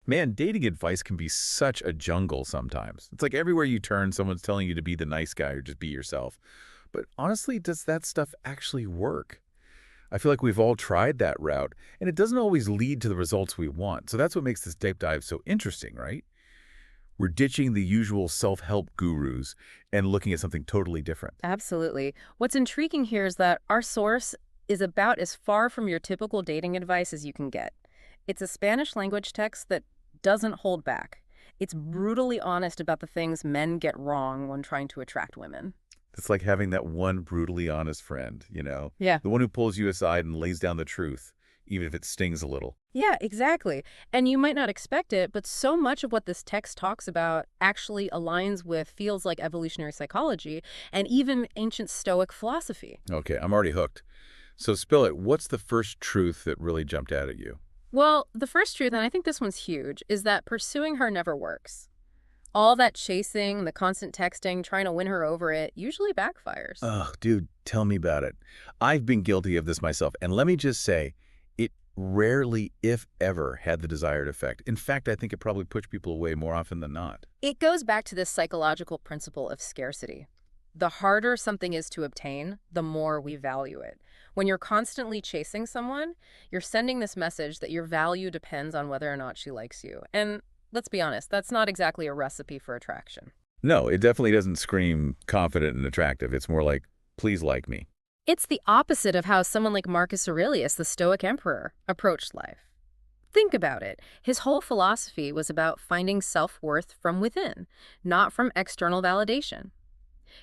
Man, dating advice can be such a jungle sometimes. It's like everywhere you turn, someone's telling you to be the nice guy or just be yourself. But honestly, does that stuff actually work? I feel like we've all tried that route, and it doesn't always lead to the results we want. So that's what makes this deep dive so interesting, right? We're ditching the usual self-help gurus and looking at something totally different. Absolutely. What's intriguing here is that our source is about as far from your typical dating advice as you can get. It's a Spanish language text that doesn't hold back. It's brutally honest about the things men get wrong when trying to attract women. It's like having that one brutally honest friend, you know? Yeah. The one who pulls you aside and lays down the truth, even if it stings a little. Yeah, exactly. And you might not expect it, but so much of what this text talks about actually aligns with fields like evolutionary psychology and even ancient Stoic philosophy. Okay, I'm already hooked. So spill it. What's the first truth that really jumped out at you? Well, the first truth, and I think this one's huge, is that pursuing her never works. All that chasing, the constant texting, trying to win her over it, usually backfires. Oh, dude, tell me about it. I've been guilty of this myself, and let me just say, it rarely, if ever, had the desired effect. In fact, I think it probably pushed people away more often than not. It goes back to this psychological principle of scarcity. The harder something is to obtain, the more we value it. When you're constantly chasing someone, you're sending this message that your value depends on whether or not she likes you. And let's be honest, that's not exactly a recipe for attraction. No, it definitely doesn't scream confident and attractive. It's more like, please like me. It's the opposite of how someone like Marcus Aurelius, the Stoic emperor, approached life. Think about it. His whole philosophy was about finding self-worth from within, not from external validation.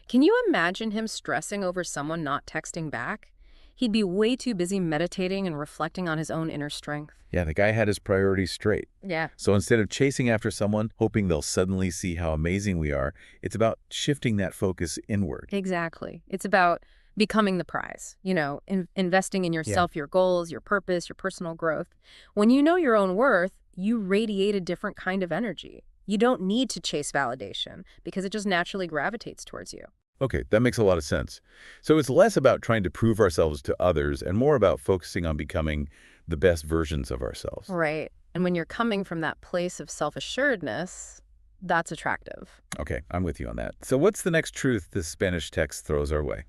Can you imagine him stressing over someone not texting back? He'd be way too busy meditating and reflecting on his own inner strength. Yeah, the guy had his priorities straight. Yeah. So instead of chasing after someone, hoping they'll suddenly see how amazing we are, it's about shifting that focus inward. Exactly. It's about becoming the prize, investing in Yeah. yourself, your goals, your purpose, your personal growth. When you know your own worth, you radiate a different kind of energy. You don't need to chase validation because it just naturally gravitates towards you. Okay, that makes a lot of sense. So it's less about trying to prove ourselves to others and more about focusing on becoming the best versions of ourselves. Right. And when you're coming from that place of self-assuredness, that's attractive. Okay, I'm with you on that. So what's the next truth this Spanish text throws our way?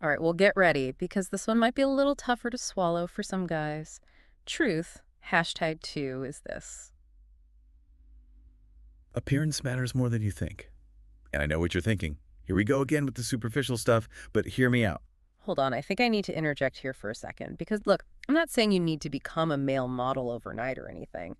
All right, well, get ready because this one might be a little tougher to swallow for some guys. Truth, #2, is this. Appearance matters more than you think. And I know what you're thinking. Here we go again with the superficial stuff, but hear me out. Hold on, I think I need to interject here for a second because, look, I'm not saying you need to become a male model overnight or anything,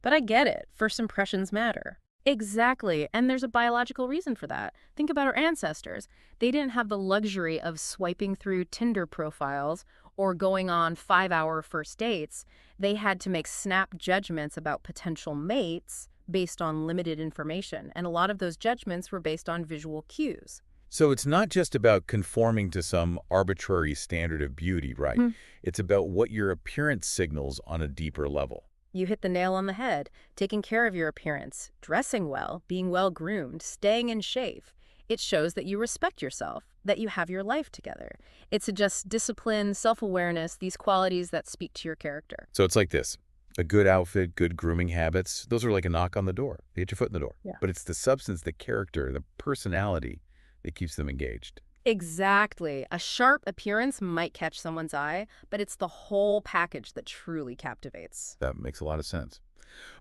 but I get it. First impressions matter. Exactly, and there's a biological reason for that. Think about our ancestors. They didn't have the luxury of swiping through Tinder profiles or going on 5-hour first dates. They had to make snap judgments about potential mates based on limited information, and a lot of those judgments were based on visual cues. So it's not just about conforming to some arbitrary standard of beauty, right? It's about what your appearance signals on a deeper level. You hit the nail on the head. Taking care of your appearance, dressing well, being well-groomed, staying in shape. It shows that you respect yourself, that you have your life together. It suggests discipline, self-awareness, these qualities that speak to your character. So it's like this. A good outfit, good grooming habits, those are like a knock on the door. They get your foot in the door. Yeah. But it's the substance, the character, the personality that keeps them engaged. Exactly. A sharp appearance might catch someone's eye, but it's the whole package that truly captivates. That makes a lot of sense.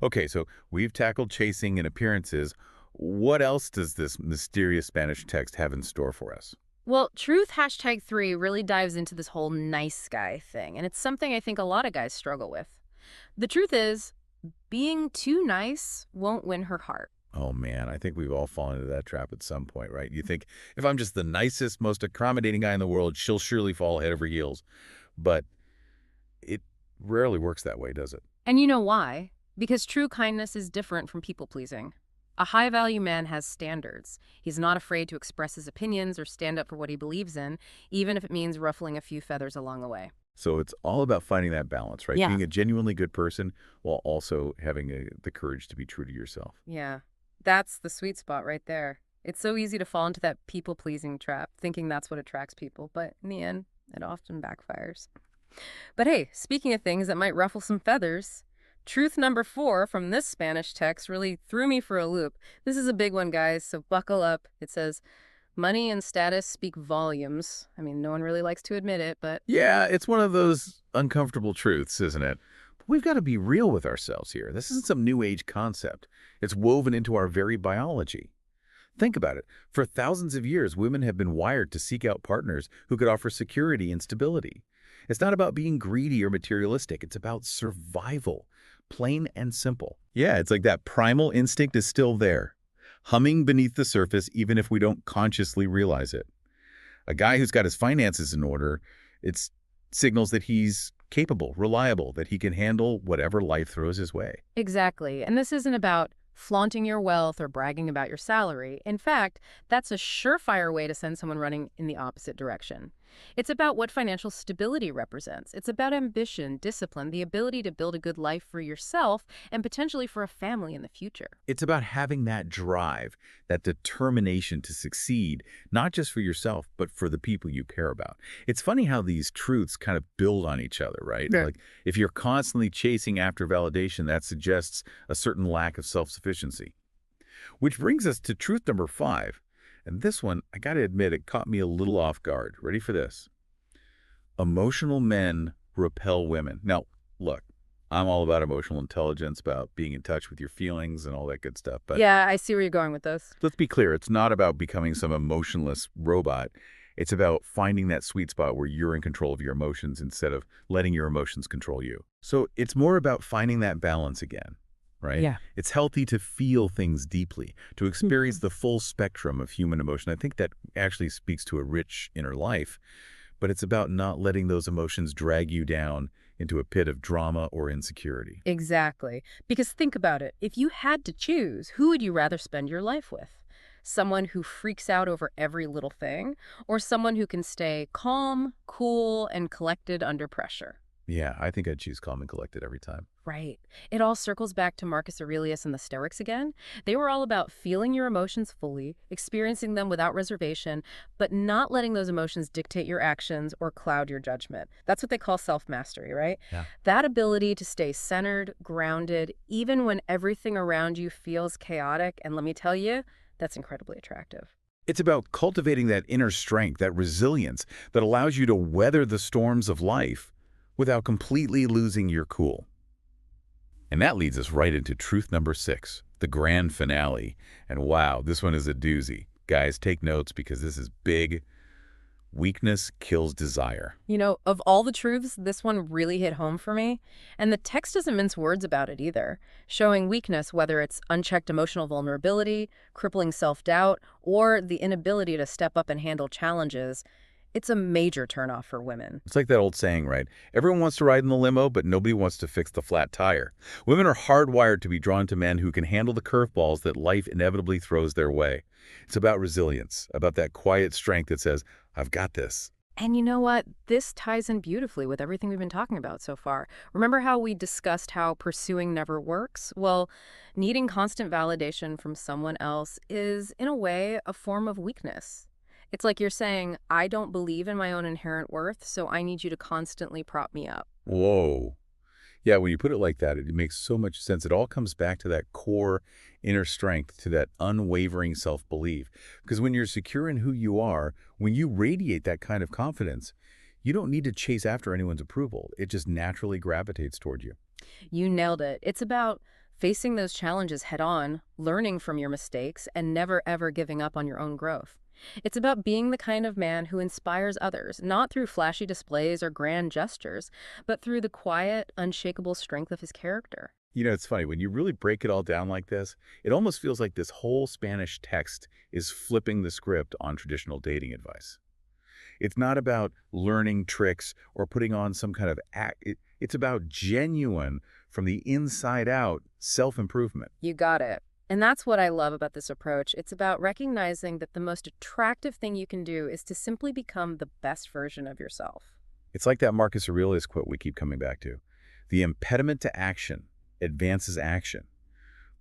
Okay, so we've tackled chasing and appearances. What else does this mysterious Spanish text have in store for us? Well, truth #3 really dives into this whole nice guy thing, and it's something I think a lot of guys struggle with. The truth is, being too nice won't win her heart. Oh man, I think we've all fallen into that trap at some point, right? You think, if I'm just the nicest, most accommodating guy in the world, she'll surely fall head over heels. But it rarely works that way, does it? And you know why? Because true kindness is different from people-pleasing. A high-value man has standards. He's not afraid to express his opinions or stand up for what he believes in, even if it means ruffling a few feathers along the way. So it's all about finding that balance, right? Yeah. Being a genuinely good person while also having the courage to be true to yourself. Yeah, that's the sweet spot right there. It's so easy to fall into that people-pleasing trap, thinking that's what attracts people, but in the end, it often backfires. But hey, speaking of things that might ruffle some feathers, Truth number 4 from this Spanish text really threw me for a loop. This is a big one, guys, so buckle up. It says, money and status speak volumes. I mean, no one really likes to admit it, but Yeah, it's one of those uncomfortable truths, isn't it? But we've got to be real with ourselves here. This isn't some new age concept. It's woven into our very biology. Think about it. For thousands of years, women have been wired to seek out partners who could offer security and stability. It's not about being greedy or materialistic. It's about survival, plain and simple. Yeah, it's like that primal instinct is still there, humming beneath the surface even if we don't consciously realize it. A guy who's got his finances in order, it signals that he's capable, reliable, that he can handle whatever life throws his way. exactly. And this isn't about flaunting your wealth or bragging about your salary. In fact, that's a surefire way to send someone running in the opposite direction. It's about what financial stability represents. It's about ambition, discipline, the ability to build a good life for yourself and potentially for a family in the future. It's about having that drive, that determination to succeed, not just for yourself, but for the people you care about. It's funny how these truths kind of build on each other, right? Yeah. Like if you're constantly chasing after validation, that suggests a certain lack of self-sufficiency. Which brings us to truth number 5. And this one, I got to admit, it caught me a little off guard. Ready for this? Emotional men repel women. Now, look, I'm all about emotional intelligence, about being in touch with your feelings and all that good stuff. But Yeah, I see where you're going with this. let's be clear, it's not about becoming some emotionless robot. It's about finding that sweet spot where you're in control of your emotions instead of letting your emotions control you. So it's more about finding that balance again, right? Yeah. It's healthy to feel things deeply, to experience the full spectrum of human emotion. I think that actually speaks to a rich inner life, but it's about not letting those emotions drag you down into a pit of drama or insecurity. Exactly. Because think about it. If you had to choose, who would you rather spend your life with? Someone who freaks out over every little thing, or someone who can stay calm, cool, and collected under pressure? Yeah, I think I'd choose calm and collected every time. Right. It all circles back to Marcus Aurelius and the Stoics again. They were all about feeling your emotions fully, experiencing them without reservation, but not letting those emotions dictate your actions or cloud your judgment. That's what they call self-mastery, right? Yeah. That ability to stay centered, grounded, even when everything around you feels chaotic. And let me tell you, that's incredibly attractive. It's about cultivating that inner strength, that resilience that allows you to weather the storms of life without completely losing your cool. And that leads us right into truth number 6, the grand finale. And wow, this one is a doozy. Guys, take notes because this is big. Weakness kills desire. You know, of all the truths, this one really hit home for me. And the text doesn't mince words about it either, showing weakness, whether it's unchecked emotional vulnerability, crippling self-doubt, or the inability to step up and handle challenges. It's a major turnoff for women. It's like that old saying, right? Everyone wants to ride in the limo, but nobody wants to fix the flat tire. Women are hardwired to be drawn to men who can handle the curveballs that life inevitably throws their way. It's about resilience, about that quiet strength that says, I've got this. And you know what? This ties in beautifully with everything we've been talking about so far. Remember how we discussed how pursuing never works? Well, needing constant validation from someone else is, in a way, a form of weakness. It's like you're saying, I don't believe in my own inherent worth, so I need you to constantly prop me up. Whoa. Yeah, when you put it like that, it makes so much sense. It all comes back to that core inner strength, to that unwavering self-belief. Because when you're secure in who you are, when you radiate that kind of confidence, you don't need to chase after anyone's approval. It just naturally gravitates toward you. You nailed it. It's about facing those challenges head on, learning from your mistakes, and never ever giving up on your own growth. It's about being the kind of man who inspires others, not through flashy displays or grand gestures, but through the quiet, unshakable strength of his character. You know, it's funny, when you really break it all down like this, it almost feels like this whole Spanish text is flipping the script on traditional dating advice. It's not about learning tricks or putting on some kind of act. It's about genuine, from the inside out, self-improvement. You got it. And that's what I love about this approach. It's about recognizing that the most attractive thing you can do is to simply become the best version of yourself. It's like that Marcus Aurelius quote we keep coming back to. The impediment to action advances action.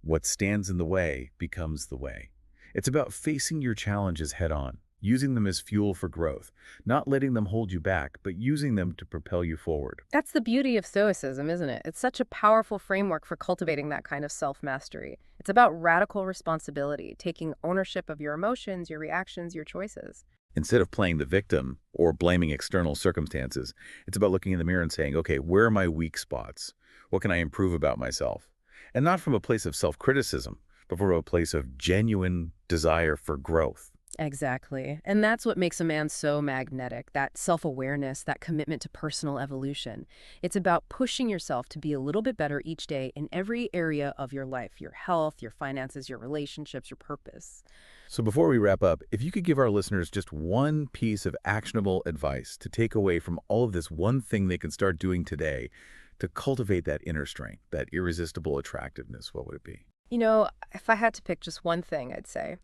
What stands in the way becomes the way. It's about facing your challenges head on, using them as fuel for growth, not letting them hold you back, but using them to propel you forward. That's the beauty of Stoicism, isn't it? It's such a powerful framework for cultivating that kind of self-mastery. It's about radical responsibility, taking ownership of your emotions, your reactions, your choices. Instead of playing the victim or blaming external circumstances, it's about looking in the mirror and saying, okay, where are my weak spots? What can I improve about myself? And not from a place of self-criticism, but from a place of genuine desire for growth. Exactly. And that's what makes a man so magnetic, that self-awareness, that commitment to personal evolution. It's about pushing yourself to be a little bit better each day in every area of your life, your health, your finances, your relationships, your purpose. So before we wrap up, if you could give our listeners just one piece of actionable advice to take away from all of this, one thing they can start doing today to cultivate that inner strength, that irresistible attractiveness, what would it be? You know, if I had to pick just one thing, I'd say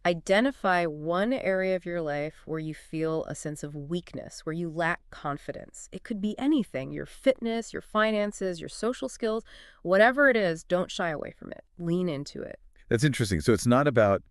identify one area of your life where you feel a sense of weakness, where you lack confidence. It could be anything, your fitness, your finances, your social skills, whatever it is, don't shy away from it. Lean into it. That's interesting. So it's not about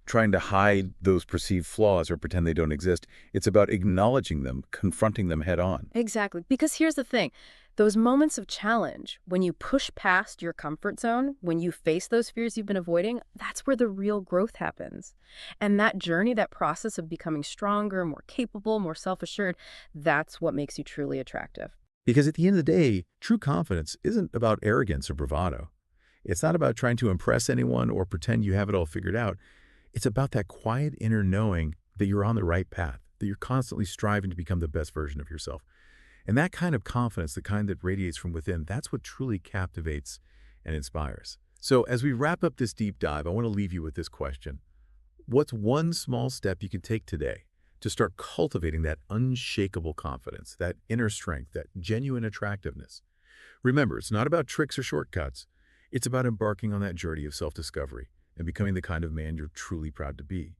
trying to hide those perceived flaws or pretend they don't exist. It's about acknowledging them, confronting them head on. Exactly. Because here's the thing, those moments of challenge, when you push past your comfort zone, when you face those fears you've been avoiding, that's where the real growth happens. And that journey, that process of becoming stronger, more capable, more self-assured, that's what makes you truly attractive. Because at the end of the day, true confidence isn't about arrogance or bravado. It's not about trying to impress anyone or pretend you have it all figured out. It's about that quiet inner knowing that you're on the right path, that you're constantly striving to become the best version of yourself. And that kind of confidence, the kind that radiates from within, that's what truly captivates and inspires. So as we wrap up this deep dive, I want to leave you with this question. What's one small step you can take today to start cultivating that unshakable confidence, that inner strength, that genuine attractiveness? Remember, it's not about tricks or shortcuts. It's about embarking on that journey of self-discovery and becoming the kind of man you're truly proud to be.